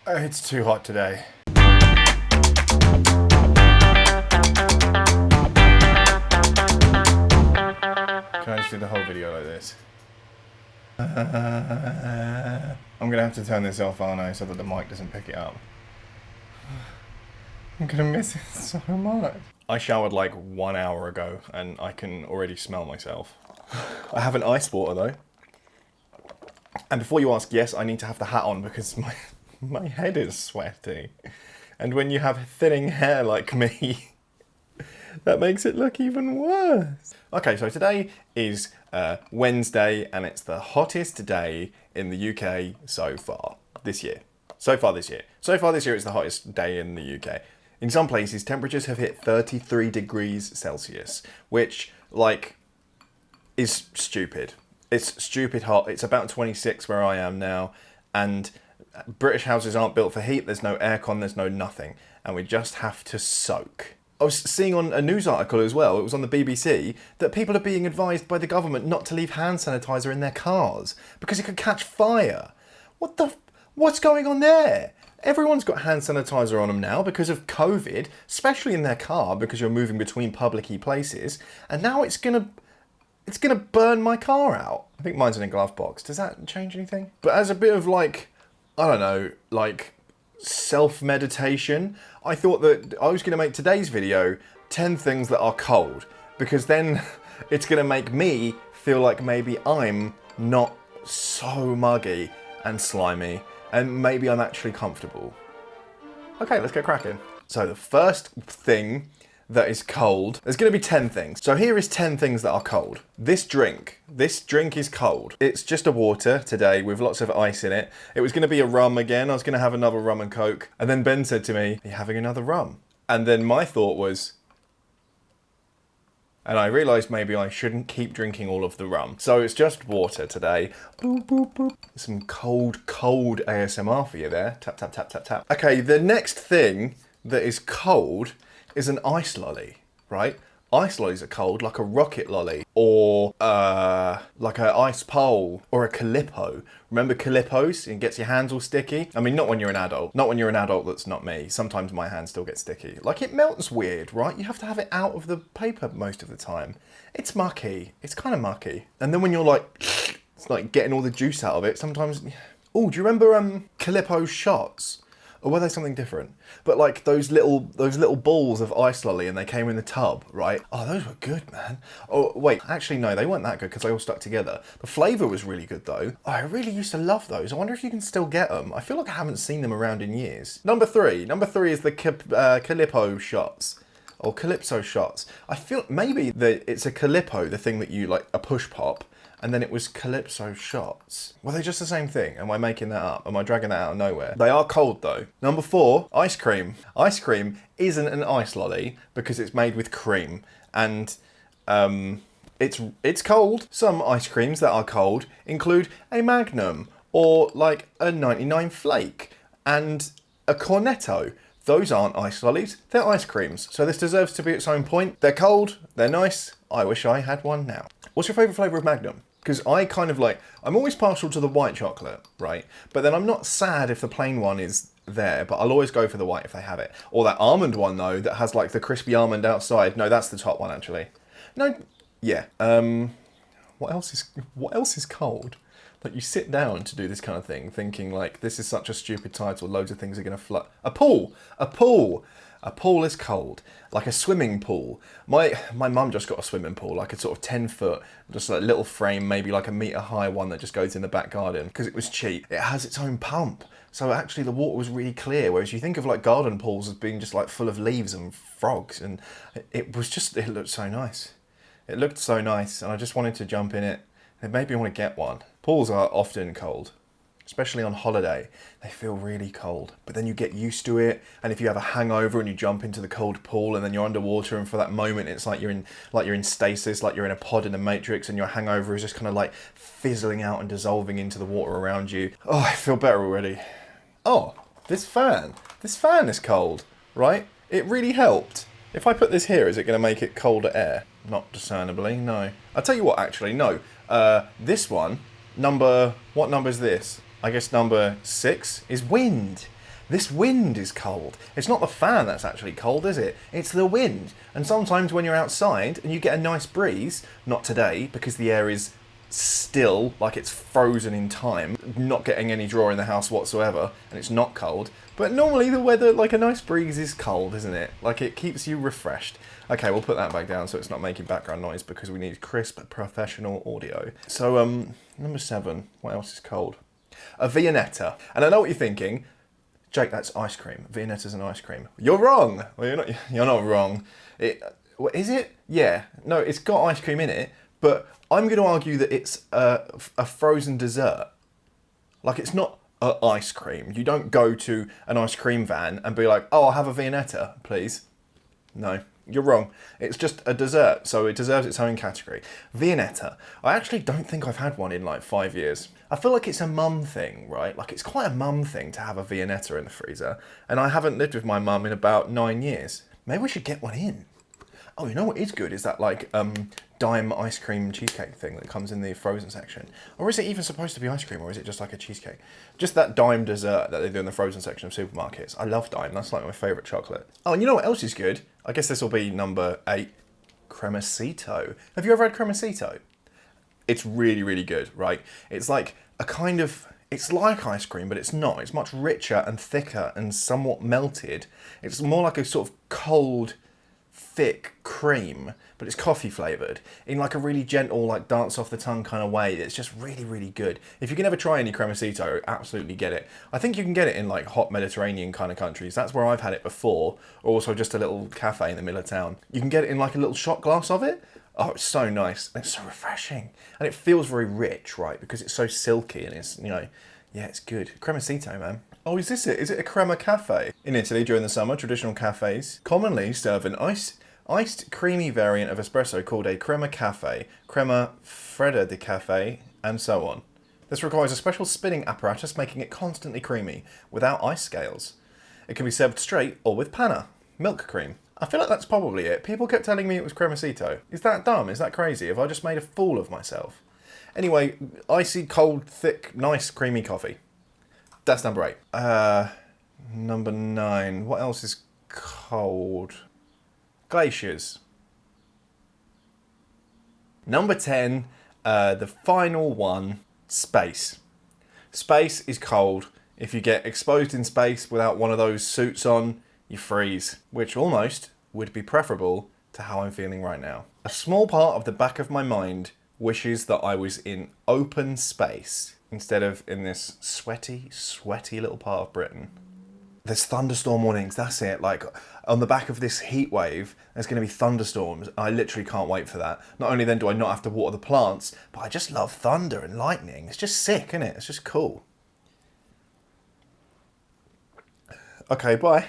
It's too hot today. Can I just do the whole video like this? I'm gonna have to turn this off, aren't I, so that the mic doesn't pick it up. I'm gonna miss it so much. I showered like 1 hour ago and I can already smell myself. I have an ice water though. And before you ask, yes, I need to have the hat on because my head is sweaty. And when you have thinning hair like me, that makes it look even worse. Okay, so today is Wednesday and it's the hottest day in the UK so far this year. So far this year it's the hottest day in the UK. In some places, temperatures have hit 33 degrees Celsius, which, like, is stupid. It's stupid hot. It's about 26 where I am now, and British houses aren't built for heat. There's no aircon, there's no nothing, and we just have to soak. I was seeing on a news article as well, it was on the BBC, that people are being advised by the government not to leave hand sanitizer in their cars because it could catch fire. What's going on there? Everyone's got hand sanitizer on them now because of COVID, especially in their car because you're moving between public-y places, and now it's gonna burn my car out. I think mine's in a glove box. Does that change anything? But as a bit of like, I don't know, like self-meditation, I thought that I was gonna make today's video 10 things that are cold, because then it's gonna make me feel like maybe I'm not so muggy and slimy, and maybe I'm actually comfortable. Okay, let's get cracking. So the first thing that is cold, there's gonna be 10 things. So here is 10 things that are cold. This drink is cold. It's just a water today with lots of ice in it. It was gonna be a rum again. I was gonna have another rum and coke. And then Ben said to me, "Are you having another rum?" And then my thought was, and I realised maybe I shouldn't keep drinking all of the rum. So it's just water today. Boop, boop, boop. Some cold ASMR for you there. Tap, tap, tap, tap, tap. Okay, the next thing that is cold is an ice lolly, right? Ice lollies are cold, like a rocket lolly, or like an ice pole, or a Calippo. Remember Calippos? It gets your hands all sticky. I mean, not when you're an adult. Not when you're an adult that's not me. Sometimes my hands still get sticky. Like, it melts weird, right? You have to have it out of the paper most of the time. It's mucky. It's kind of mucky. And then when you're like, it's like getting all the juice out of it, sometimes... Oh, do you remember Calippo shots? Or were they something different? But like those little balls of ice lolly, and they came in the tub, right? Oh, those were good, man. Oh, wait, actually no, they weren't that good because they all stuck together. The flavour was really good though. Oh, I really used to love those. I wonder if you can still get them. I feel like I haven't seen them around in years. Number three is the Calippo shots. Or Calypso shots. I feel maybe that it's a Calippo, the thing that you like, a push pop, and then it was Calypso shots. Were they just the same thing? Am I making that up? Am I dragging that out of nowhere? They are cold though. Number 4, ice cream. Ice cream isn't an ice lolly because it's made with cream, and it's cold. Some ice creams that are cold include a Magnum, or like a 99 Flake, and a Cornetto. Those aren't ice lollies, they're ice creams. So this deserves to be its own point. They're cold, they're nice. I wish I had one now. What's your favourite flavour of Magnum? Because I kind of like, I'm always partial to the white chocolate, right? But then I'm not sad if the plain one is there, but I'll always go for the white if they have it. Or that almond one though, that has like the crispy almond outside. No, that's the top one actually. No, yeah. What else is cold? Like, you sit down to do this kind of thing, thinking like, this is such a stupid title, loads of things are gonna flood. A pool! A pool! A pool is cold. Like a swimming pool. My mum just got a swimming pool, like a sort of 10 foot, just like a little frame, maybe like a metre high one that just goes in the back garden, because it was cheap. It has its own pump. So actually the water was really clear, whereas you think of like garden pools as being just like full of leaves and frogs, and it looked so nice. It looked so nice, and I just wanted to jump in it. It made me want to get one. Pools are often cold, especially on holiday. They feel really cold, but then you get used to it. And if you have a hangover and you jump into the cold pool and then you're underwater, and for that moment it's like you're in stasis, like you're in a pod in the Matrix, and your hangover is just kind of like fizzling out and dissolving into the water around you. Oh, I feel better already. Oh, this fan is cold, right? It really helped. If I put this here, is it going to make it colder air? Not discernibly, no. I'll tell you what, actually, no. This one, what number is this? I guess number 6 is wind. This wind is cold. It's not the fan that's actually cold, is it? It's the wind. And sometimes when you're outside and you get a nice breeze, not today because the air is still, like it's frozen in time, not getting any draw in the house whatsoever, and it's not cold. But normally the weather, like a nice breeze is cold, isn't it? Like it keeps you refreshed. Okay, we'll put that back down so it's not making background noise because we need crisp, professional audio. So, number 7, what else is cold? A Viennetta. And I know what you're thinking. Jake, that's ice cream. Viennetta's an ice cream. You're wrong. Well, you're not wrong. Is it? Yeah. No, it's got ice cream in it, but I'm going to argue that it's a frozen dessert. Like, it's not ice cream. You don't go to an ice cream van and be like, oh, I'll have a Viennetta, please. No, you're wrong. It's just a dessert, so it deserves its own category. Viennetta. I actually don't think I've had one in like 5 years. I feel like it's a mum thing, right? Like, it's quite a mum thing to have a Viennetta in the freezer, and I haven't lived with my mum in about 9 years. Maybe we should get one in. Oh, you know what is good is that like dime ice cream cheesecake thing that comes in the frozen section. Or is it even supposed to be ice cream, or is it just like a cheesecake? Just that dime dessert that they do in the frozen section of supermarkets. I love dime, that's like my favourite chocolate. Oh, and you know what else is good? I guess this will be number 8. Cremosito. Have you ever had cremosito? It's really, really good, right? It's like a kind of... It's like ice cream, but it's not. It's much richer and thicker and somewhat melted. It's more like a sort of cold, thick cream, but it's coffee flavoured in like a really gentle, like dance off the tongue kind of way. It's just really, really good. If you can ever try any cremosito, absolutely get it. I think you can get it in like hot Mediterranean kind of countries. That's where I've had it before, or also just a little cafe in the middle of town. You can get it in like a little shot glass of it. Oh, it's so nice. It's so refreshing. And it feels very rich, right? Because it's so silky and it's, you know, yeah, it's good. Cremosito, man. Oh, is this it? Is it a crema cafe? In Italy, during the summer, traditional cafes commonly serve an iced creamy variant of espresso called a crema cafe, crema fredda di cafe, and so on. This requires a special spinning apparatus, making it constantly creamy, without ice scales. It can be served straight or with panna, milk cream. I feel like that's probably it. People kept telling me it was cremosito. Is that dumb? Is that crazy? Have I just made a fool of myself? Anyway, icy, cold, thick, nice, creamy coffee. That's number 8. Number 9. What else is cold? Glaciers. Number 10, the final one, space. Space is cold. If you get exposed in space without one of those suits on, you freeze, which almost would be preferable to how I'm feeling right now. A small part of the back of my mind wishes that I was in open space instead of in this sweaty, sweaty little part of Britain. There's thunderstorm warnings, that's it. Like, on the back of this heat wave, there's going to be thunderstorms. I literally can't wait for that. Not only then do I not have to water the plants, but I just love thunder and lightning. It's just sick, isn't it? It's just cool. Okay, bye.